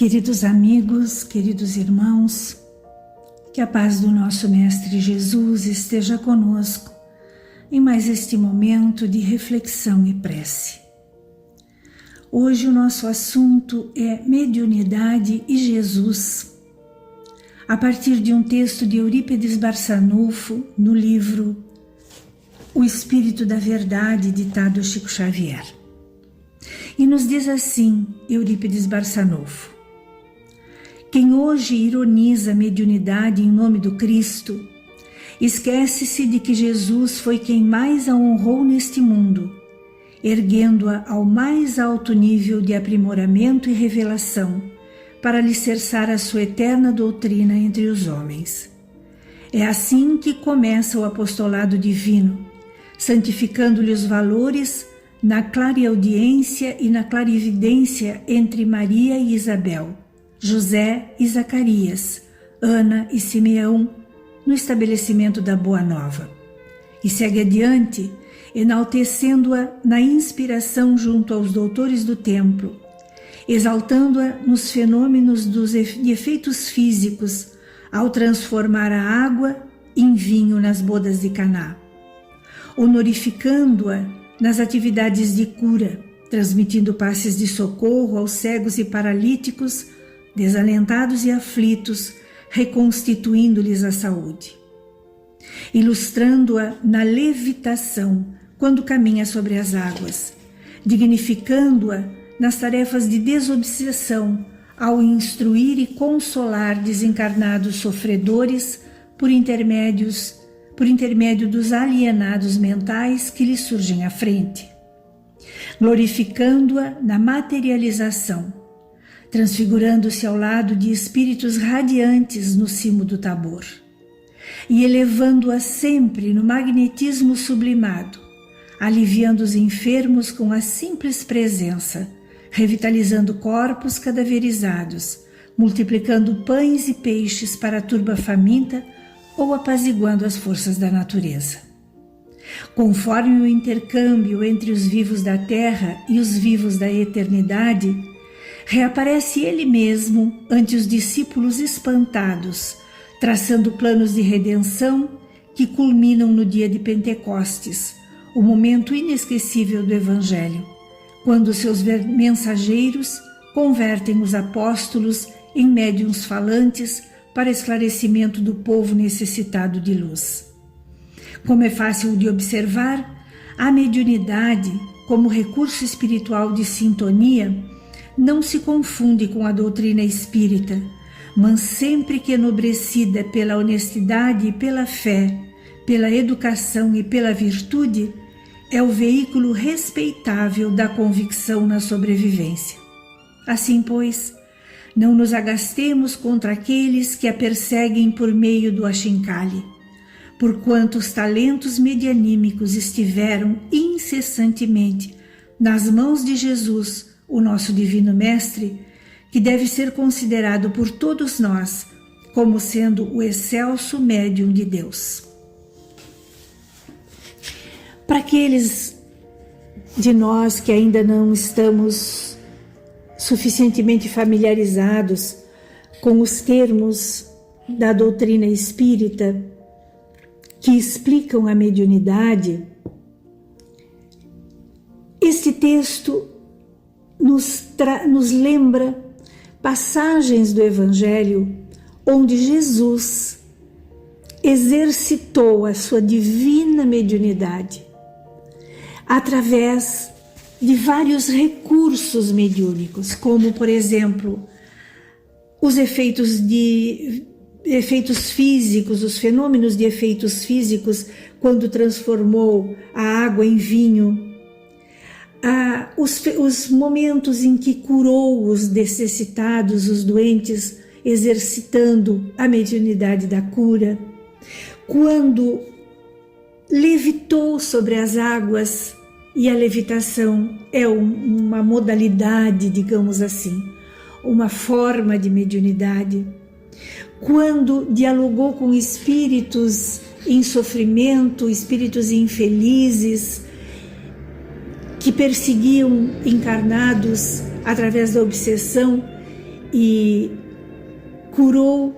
Queridos amigos, queridos irmãos, que a paz do nosso Mestre Jesus esteja conosco em mais este momento de reflexão e prece. Hoje o nosso assunto é mediunidade e Jesus, a partir de um texto de Eurípides Barçanufo no livro O Espírito da Verdade, ditado Chico Xavier. E nos diz assim Eurípides Barçanufo: quem hoje ironiza a mediunidade em nome do Cristo, esquece-se de que Jesus foi quem mais a honrou neste mundo, erguendo-a ao mais alto nível de aprimoramento e revelação, para alicerçar a sua eterna doutrina entre os homens. É assim que começa o apostolado divino, santificando-lhe os valores na clareaudiência e na clarividência entre Maria e Isabel, José e Zacarias, Ana e Simeão, no estabelecimento da Boa Nova. E segue adiante, enaltecendo-a na inspiração junto aos doutores do templo, exaltando-a nos fenômenos de efeitos físicos, ao transformar a água em vinho nas bodas de Caná, honorificando-a nas atividades de cura, transmitindo passes de socorro aos cegos e paralíticos, desalentados e aflitos, reconstituindo-lhes a saúde. Ilustrando-a na levitação, quando caminha sobre as águas, dignificando-a nas tarefas de desobsessão, ao instruir e consolar desencarnados sofredores por intermédio dos alienados mentais que lhe surgem à frente. Glorificando-a na materialização, transfigurando-se ao lado de espíritos radiantes no cimo do Tabor, e elevando-a sempre no magnetismo sublimado, aliviando os enfermos com a simples presença, revitalizando corpos cadaverizados, multiplicando pães e peixes para a turba faminta ou apaziguando as forças da natureza. Conforme o intercâmbio entre os vivos da terra e os vivos da eternidade, reaparece ele mesmo ante os discípulos espantados, traçando planos de redenção que culminam no dia de Pentecostes, o momento inesquecível do Evangelho, quando seus mensageiros convertem os apóstolos em médiuns falantes para esclarecimento do povo necessitado de luz. Como é fácil de observar, a mediunidade, como recurso espiritual de sintonia, não se confunde com a doutrina espírita, mas sempre que enobrecida pela honestidade e pela fé, pela educação e pela virtude, é o veículo respeitável da convicção na sobrevivência. Assim, pois, não nos agastemos contra aqueles que a perseguem por meio do achincalhe, porquanto os talentos medianímicos estiveram incessantemente nas mãos de Jesus, o nosso Divino Mestre, que deve ser considerado por todos nós como sendo o excelso médium de Deus. Para aqueles de nós que ainda não estamos suficientemente familiarizados com os termos da doutrina espírita que explicam a mediunidade, este texto nos lembra passagens do Evangelho onde Jesus exercitou a sua divina mediunidade através de vários recursos mediúnicos, como, por exemplo, os efeitos físicos, os fenômenos de efeitos físicos, quando transformou a água em vinho, os momentos em que curou os necessitados, os doentes, exercitando a mediunidade da cura, quando levitou sobre as águas, e a levitação é uma modalidade, digamos assim, uma forma de mediunidade, quando dialogou com espíritos em sofrimento, espíritos infelizes, que perseguiam encarnados através da obsessão e curou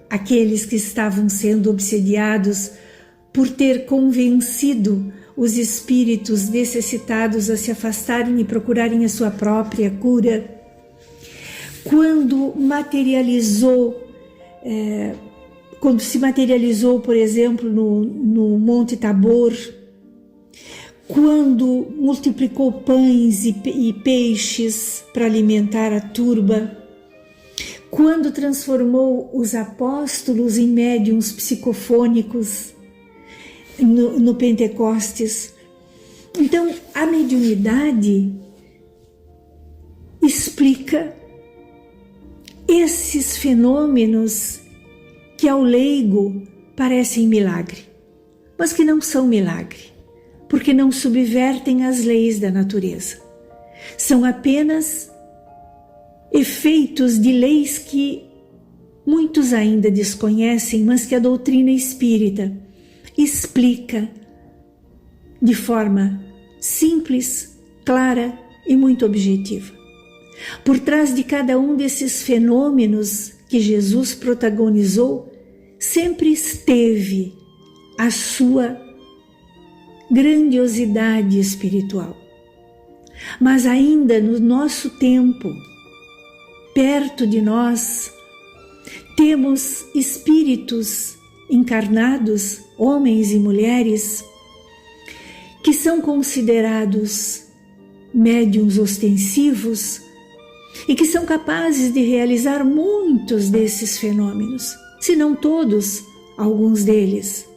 aqueles que estavam sendo obsediados por ter convencido os espíritos necessitados a se afastarem e procurarem a sua própria cura. Quando se materializou, por exemplo, no Monte Tabor, quando multiplicou pães e peixes para alimentar a turba, quando transformou os apóstolos em médiuns psicofônicos no Pentecostes. Então, a mediunidade explica esses fenômenos que ao leigo parecem milagre, mas que não são milagre, porque não subvertem as leis da natureza. São apenas efeitos de leis que muitos ainda desconhecem, mas que a doutrina espírita explica de forma simples, clara e muito objetiva. Por trás de cada um desses fenômenos que Jesus protagonizou, sempre esteve a sua grandiosidade espiritual. Mas ainda no nosso tempo, perto de nós, temos espíritos encarnados, homens e mulheres, que são considerados médiuns ostensivos e que são capazes de realizar muitos desses fenômenos, se não todos, alguns deles.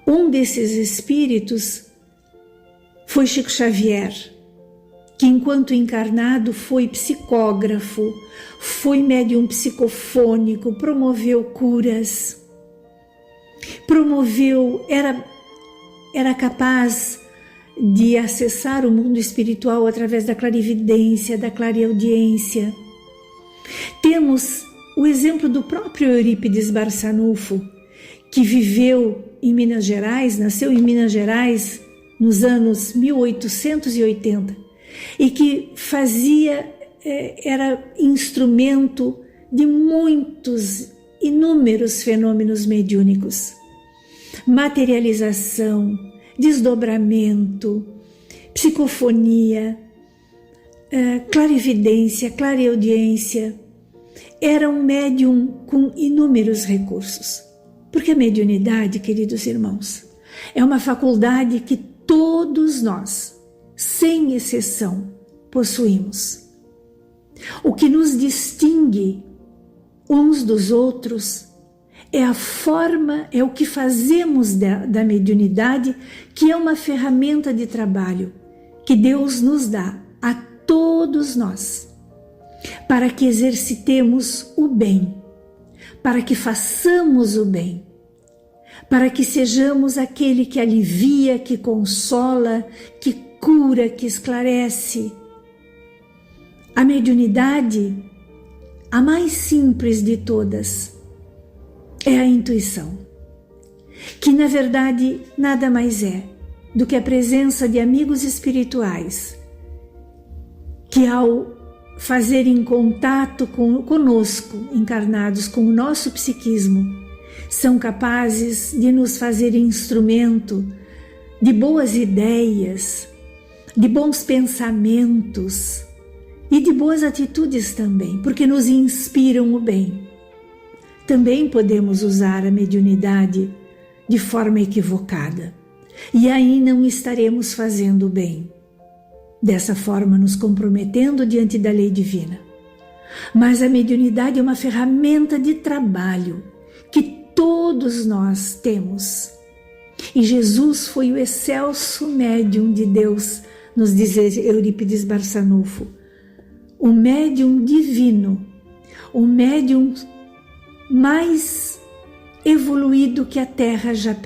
Um desses espíritos foi Chico Xavier, que enquanto encarnado foi psicógrafo, foi médium psicofônico, promoveu curas, era capaz de acessar o mundo espiritual através da clarividência, da clareaudiência. Temos o exemplo do próprio Eurípides Barçanufo, que viveu em Minas Gerais, nasceu em Minas Gerais nos anos 1880 e que era instrumento de inúmeros fenômenos mediúnicos. Materialização, desdobramento, psicofonia, clarividência, clareaudiência. Era um médium com inúmeros recursos. Porque a mediunidade, queridos irmãos, é uma faculdade que todos nós, sem exceção, possuímos. O que nos distingue uns dos outros é a forma, é o que fazemos da mediunidade, que é uma ferramenta de trabalho que Deus nos dá a todos nós, para que exercitemos o bem, para que façamos o bem, para que sejamos aquele que alivia, que consola, que cura, que esclarece. A mediunidade, a mais simples de todas, é a intuição, que na verdade nada mais é do que a presença de amigos espirituais que, ao fazerem contato conosco, encarnados, com o nosso psiquismo, são capazes de nos fazer instrumento de boas ideias, de bons pensamentos e de boas atitudes também, porque nos inspiram o bem. Também podemos usar a mediunidade de forma equivocada, e aí não estaremos fazendo o bem, dessa forma nos comprometendo diante da lei divina. Mas a mediunidade é uma ferramenta de trabalho que todos nós temos. E Jesus foi o excelso médium de Deus, nos diz Eurípides Barçanufo, o médium divino, o médium mais evoluído que a Terra já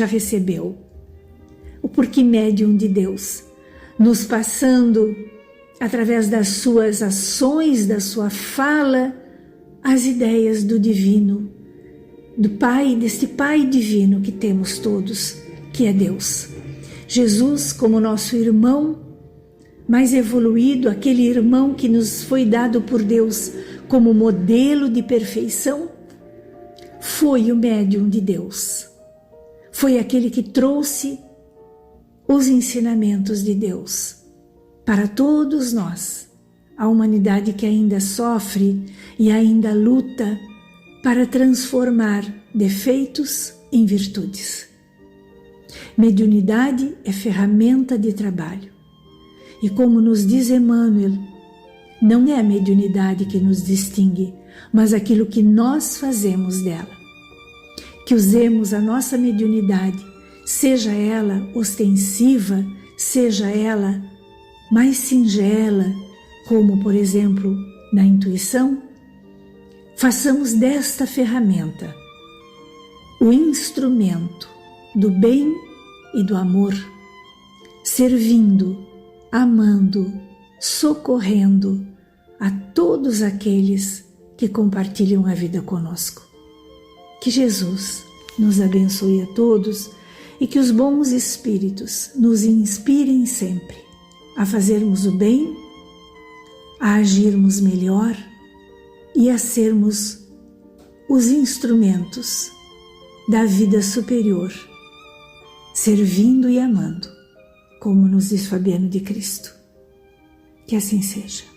recebeu. O porquê médium de Deus, nos passando, através das suas ações, da sua fala, as ideias do divino, do Pai, deste Pai divino que temos todos, que é Deus. Jesus, como nosso irmão, mais evoluído, aquele irmão que nos foi dado por Deus como modelo de perfeição, foi o médium de Deus. Foi aquele que trouxe os ensinamentos de Deus para todos nós, a humanidade que ainda sofre e ainda luta para transformar defeitos em virtudes. Mediunidade é ferramenta de trabalho. E como nos diz Emmanuel, não é a mediunidade que nos distingue, mas aquilo que nós fazemos dela. Que usemos a nossa mediunidade, seja ela ostensiva, seja ela mais singela, como por exemplo na intuição, façamos desta ferramenta o instrumento do bem e do amor, servindo, amando, socorrendo a todos aqueles que compartilham a vida conosco. Que Jesus nos abençoe a todos e que os bons espíritos nos inspirem sempre a fazermos o bem, a agirmos melhor e a sermos os instrumentos da vida superior, servindo e amando, como nos diz Fabiano de Cristo. Que assim seja.